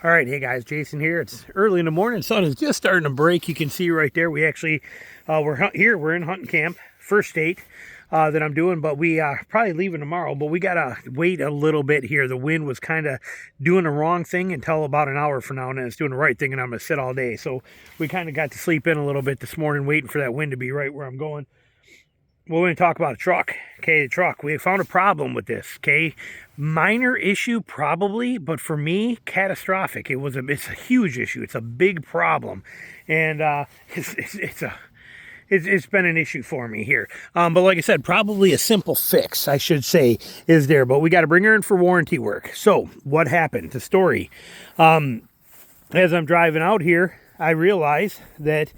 All right, hey guys, Jason here. It's early in the morning. Sun is just starting to break. You can see right there. We actually here. We're in hunting camp, first state that I'm doing, but we probably leaving tomorrow. But we gotta wait a little bit here. The wind was kind of doing the wrong thing until about an hour from now, and then it's doing the right thing, and I'm gonna sit all day. So we kind of got to sleep in a little bit this morning, waiting for that wind to be right where I'm going. We're going to talk about a truck. Okay, the truck. We found a problem with this. Okay, minor issue probably, but for me, catastrophic. It's a huge issue. It's a big problem, and it's been an issue for me here. But like I said, probably a simple fix, I should say, is there. But we got to bring her in for warranty work. So what happened? The story. As I'm driving out here, I realize that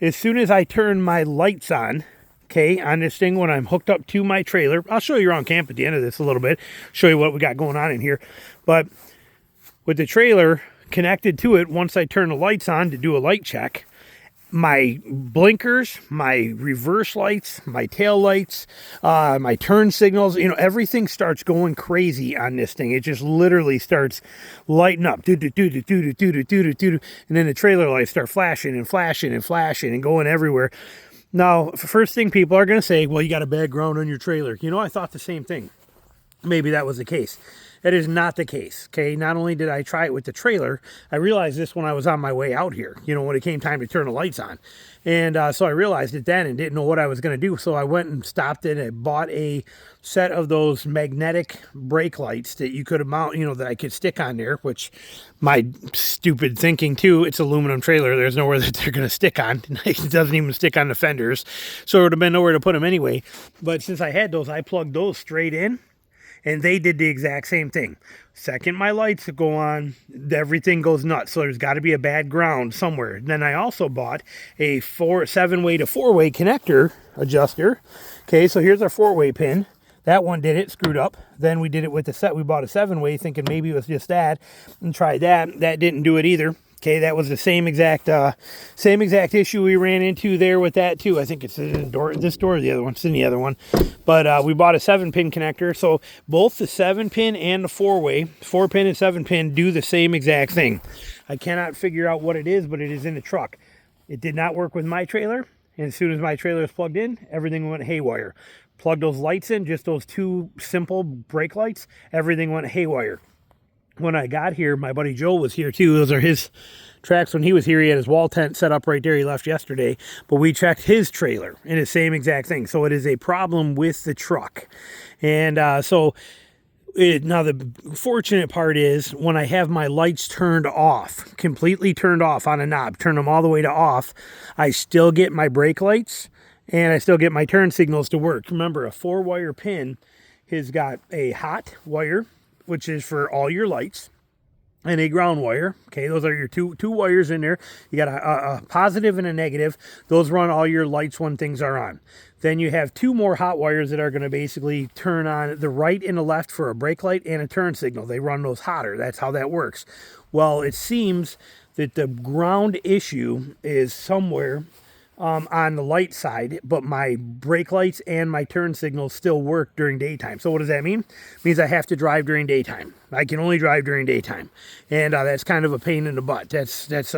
as soon as I turn my lights on, okay, on this thing when I'm hooked up to my trailer. I'll show you around camp at the end of this a little bit, show you what we got going on in here. But with the trailer connected to it, once I turn the lights on to do a light check, my blinkers, my reverse lights, my tail lights, my turn signals, everything starts going crazy on this thing. It just literally starts lighting up, and then the trailer lights start flashing and flashing and flashing and going everywhere. Now, first thing people are going to say, well, you got a bad ground on your trailer. I thought the same thing. Maybe that was the case. That is not the case, okay? Not only did I try it with the trailer, I realized this when I was on my way out here, when it came time to turn the lights on. And so I realized it then and didn't know what I was going to do. So I went and stopped it and bought a set of those magnetic brake lights that you could mount, that I could stick on there, which my stupid thinking too, it's aluminum trailer. There's nowhere that they're going to stick on. It doesn't even stick on the fenders. So it would have been nowhere to put them anyway. But since I had those, I plugged those straight in. And they did the exact same thing. Second my lights go on, everything goes nuts. So there's got to be a bad ground somewhere. Then I also bought a 7-way to 4-way connector adjuster. Okay, so here's our 4-way pin. That one did it, screwed up. Then we did it with the set. We bought a 7-way thinking maybe it was just that and tried that. That didn't do it either. Okay, that was the same exact issue we ran into there with that too. I think it's in this door or the other one. It's in the other one. But we bought a 7-pin connector. So both the 7-pin and the 4-way, 4-pin and 7-pin, do the same exact thing. I cannot figure out what it is, but it is in the truck. It did not work with my trailer. And as soon as my trailer was plugged in, everything went haywire. Plugged those lights in, just those two simple brake lights, everything went haywire. When I got here, my buddy Joe was here too. Those are his tracks. When he was here, he had his wall tent set up right there. He left yesterday, but we checked his trailer and the same exact thing. So it is a problem with the truck. And now the fortunate part is when I have my lights turned off, completely turned off on a knob, turn them all the way to off, I still get my brake lights and I still get my turn signals to work. Remember, a 4-wire pin has got a hot wire, which is for all your lights, and a ground wire. Okay, those are your two wires in there. You got a positive and a negative. Those run all your lights when things are on. Then you have 2 more hot wires that are going to basically turn on the right and the left for a brake light and a turn signal. They run those hotter. That's how that works. Well, it seems that the ground issue is somewhere on the light side, but my brake lights and my turn signals still work during daytime. So what does that mean? It means I have to drive during daytime. I can only drive during daytime. And that's kind of a pain in the butt. That's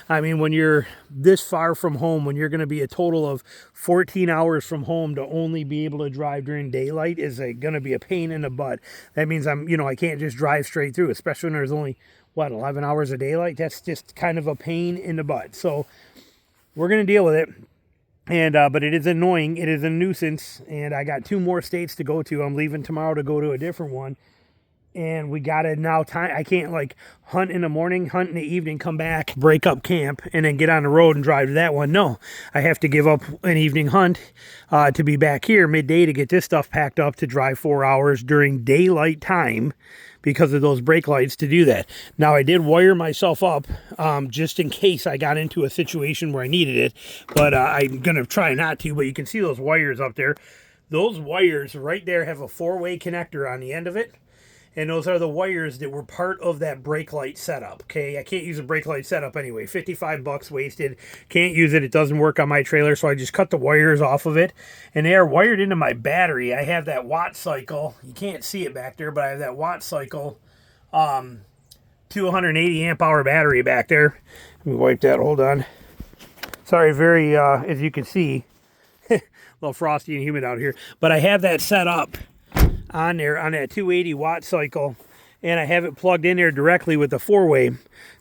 I mean, when you're this far from home, when you're going to be a total of 14 hours from home to only be able to drive during daylight is going to be a pain in the butt. That means I can't just drive straight through, especially when there's only, 11 hours of daylight. That's just kind of a pain in the butt. So we're going to deal with it, and but it is annoying. It is a nuisance, and I got 2 more states to go to. I'm leaving tomorrow to go to a different one, and we got to now time. I can't hunt in the morning, hunt in the evening, come back, break up camp, and then get on the road and drive to that one. No, I have to give up an evening hunt to be back here midday to get this stuff packed up to drive 4 hours during daylight time, because of those brake lights to do that. Now, I did wire myself up just in case I got into a situation where I needed it, but I'm going to try not to. But you can see those wires up there. Those wires right there have a 4-way connector on the end of it. And those are the wires that were part of that brake light setup. Okay, I can't use a brake light setup anyway. $55 wasted. Can't use it. It doesn't work on my trailer, so I just cut the wires off of it. And they are wired into my battery. I have that watt cycle. You can't see it back there, but I have that watt cycle 280 amp hour battery back there. Let me wipe that, hold on. Sorry, very, as you can see, a little frosty and humid out here. But I have that set up on there on that 280 watt cycle, and I have it plugged in there directly with the 4-way.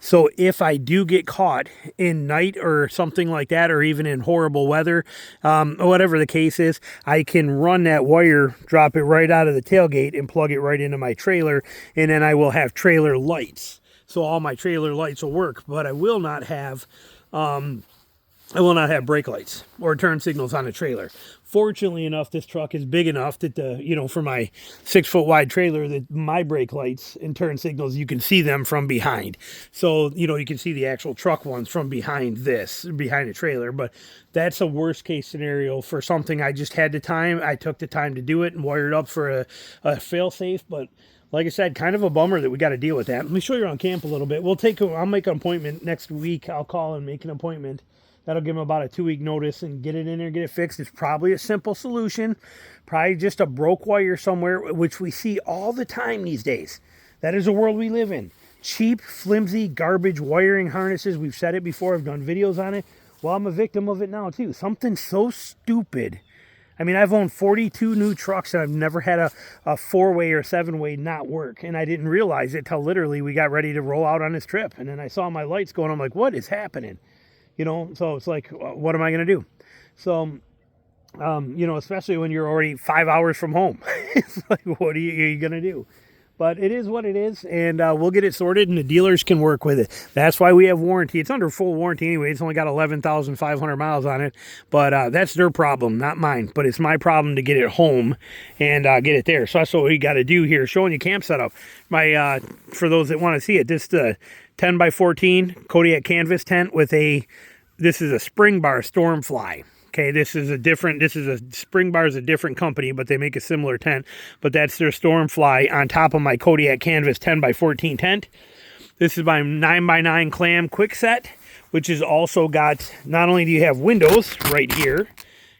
So if I do get caught in night or something like that, or even in horrible weather, or whatever the case is, I can run that wire, drop it right out of the tailgate and plug it right into my trailer, and then I will have trailer lights. So all my trailer lights will work, but I will not have brake lights or turn signals on the trailer. Fortunately enough, this truck is big enough that for my 6-foot wide trailer, that my brake lights and turn signals, you can see them from behind. So, you can see the actual truck ones from behind the trailer. But that's a worst case scenario for something I just had the time. I took the time to do it and wired up for a fail safe. But like I said, kind of a bummer that we got to deal with that. Let me show you around camp a little bit. I'll make an appointment next week. I'll call and make an appointment. That'll give them about a 2-week notice and get it in there, get it fixed. It's probably a simple solution. Probably just a broke wire somewhere, which we see all the time these days. That is the world we live in. Cheap, flimsy, garbage wiring harnesses. We've said it before. I've done videos on it. Well, I'm a victim of it now, too. Something so stupid. I mean, I've owned 42 new trucks, and I've never had a 4-way or 7-way not work. And I didn't realize it till literally we got ready to roll out on this trip. And then I saw my lights going. I'm like, what is happening? So it's like, what am I going to do? So, especially when you're already 5 hours from home. It's like, what are you going to do? But it is what it is, and we'll get it sorted, and the dealers can work with it. That's why we have warranty. It's under full warranty anyway. It's only got 11,500 miles on it, but that's their problem, not mine. But it's my problem to get it home and get it there. So that's what we got to do here, showing you camp setup. For those that want to see it, this 10 by 14 Kodiak canvas tent with this is a Spring Bar Stormfly. Okay, Spring Bar is a different company, but they make a similar tent. But that's their Stormfly on top of my Kodiak Canvas 10 by 14 tent. This is my 9 by 9 clam quick set, which has also got, not only do you have windows right here,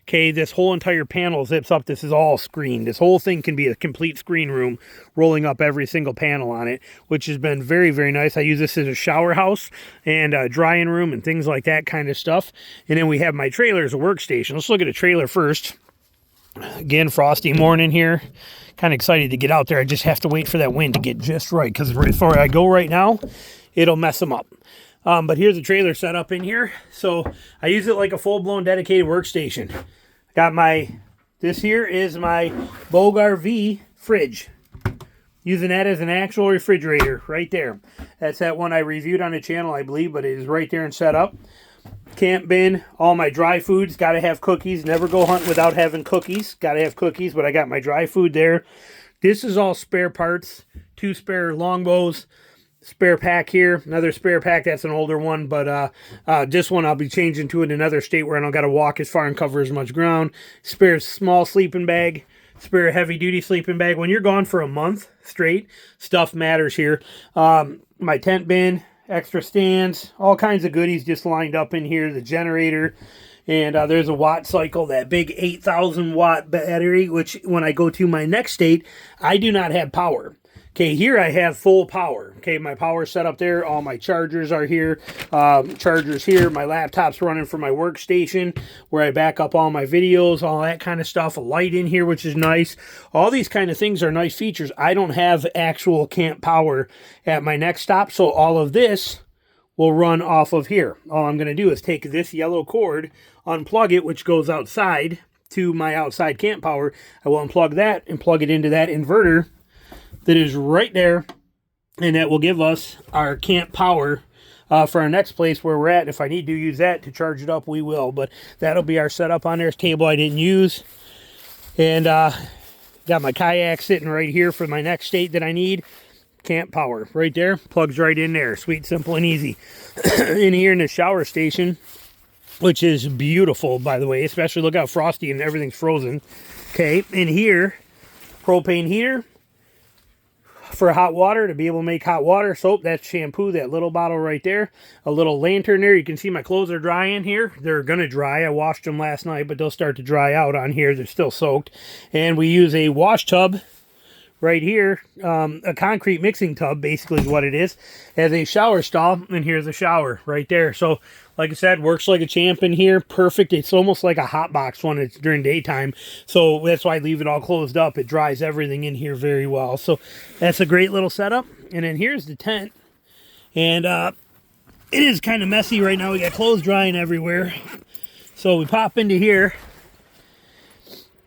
okay, this whole entire panel zips up. This is all screened. This whole thing can be a complete screen room, rolling up every single panel on it, which has been very, very nice. I use this as a shower house and a drying room and things like that kind of stuff. And then we have my trailer as a workstation. Let's look at a trailer first. Again, frosty morning here. Kind of excited to get out there. I just have to wait for that wind to get just right, because before I go right now, it'll mess them up. But here's the trailer set up in here. So I use it like a full-blown dedicated workstation. Got this here is my Bogar V fridge. Using that as an actual refrigerator right there. That's that one I reviewed on the channel, I believe, but it is right there and set up. Camp bin, all my dry foods, got to have cookies. Never go hunting without having cookies. Got to have cookies, but I got my dry food there. This is all spare parts. 2 spare longbows. Spare pack here, another spare pack. That's an older one, but this one I'll be changing to in another state where I don't got to walk as far and cover as much ground. Spare small sleeping bag, spare heavy duty sleeping bag. When you're gone for a month straight, stuff matters here. My tent bin, extra stands, all kinds of goodies just lined up in here. The generator, and there's a watt cycle, that big 8,000 watt battery, which when I go to my next state, I do not have power. Okay, here I have full power. Okay, my power set up there. All my chargers are here. Chargers here. My laptop's running for my workstation where I back up all my videos, all that kind of stuff. A light in here, which is nice. All these kind of things are nice features. I don't have actual camp power at my next stop, so all of this will run off of here. All I'm going to do is take this yellow cord, unplug it, which goes outside to my outside camp power. I will unplug that and plug it into that inverter that is right there, and that will give us our camp power for our next place where we're at. If I need to use that to charge it up, we will, but that'll be our setup on there. Cable I didn't use, and got my kayak sitting right here for my next state that I need. Camp power right there, plugs right in there. Sweet, simple, and easy. In here in the shower station, which is beautiful, by the way, especially look how frosty and everything's frozen. Okay, in here, propane heater for hot water, to be able to make hot water. Soap, that's shampoo, that little bottle right there. A little lantern there. You can see my clothes are drying here. They're going to dry. I washed them last night, but they'll start to dry out on here. They're still soaked. And we use a wash tub right here, a concrete mixing tub, basically is what it is, as a shower stall, and here's a shower right there. So, like I said, works like a champ in here. Perfect. It's almost like a hot box when it's during daytime. So that's why I leave it all closed up. It dries everything in here very well. So that's a great little setup. And then here's the tent. And it is kind of messy right now. We got clothes drying everywhere. So we pop into here.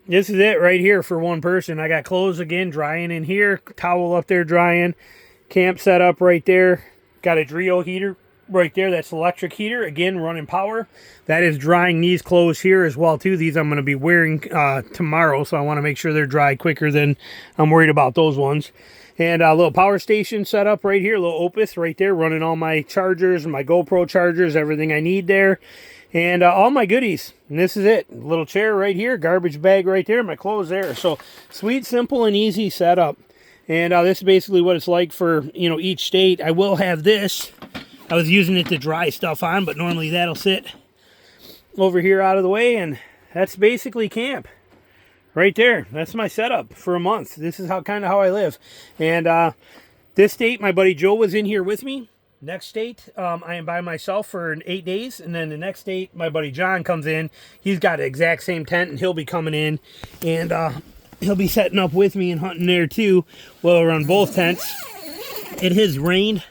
This is it right here for one person. I got clothes again drying in here. Towel up there drying. Camp set up right there. Got a Drio heater right there. That's electric heater. Again, running power. That is drying these clothes here as well too. These I'm going to be wearing tomorrow. So I want to make sure they're dry quicker than I'm worried about those ones. And a little power station set up right here. A little Opus right there. Running all my chargers, my GoPro chargers, everything I need there. And all my goodies. And this is it. A little chair right here. Garbage bag right there. My clothes there. So sweet, simple, and easy setup. And this is basically what it's like for, you know, each state. I will have this. I was using it to dry stuff on, but normally that'll sit over here out of the way. And that's basically camp. Right there. That's my setup for a month. This is kind of how I live. And this state, my buddy Joe was in here with me. Next state, I am by myself for 8 days. And then the next state, my buddy John comes in. He's got the exact same tent, and he'll be coming in. And he'll be setting up with me and hunting there too. Well, we're on both tents. It has rained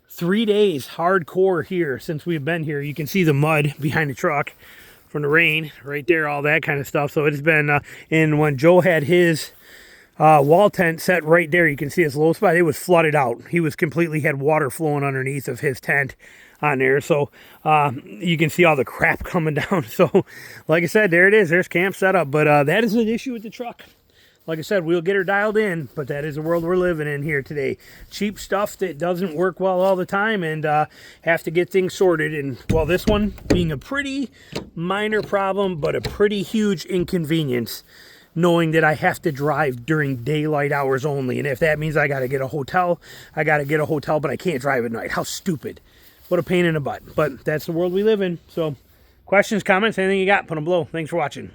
3 days hardcore here since we've been here. You can see the mud behind the truck from the rain right there, all that kind of stuff. So it's been, and when Joe had his wall tent set right there, you can see his low spot, it was flooded out. He was completely had water flowing underneath of his tent on there. So you can see all the crap coming down. So like I said, there it is. There's camp setup. But that is an issue with the truck. Like I said, we'll get her dialed in, but that is the world we're living in here today. Cheap stuff that doesn't work well all the time, and have to get things sorted. And, well, this one being a pretty minor problem, but a pretty huge inconvenience, knowing that I have to drive during daylight hours only. And if that means I got to get a hotel, I got to get a hotel, but I can't drive at night. How stupid. What a pain in the butt. But that's the world we live in. So, questions, comments, anything you got, put them below. Thanks for watching.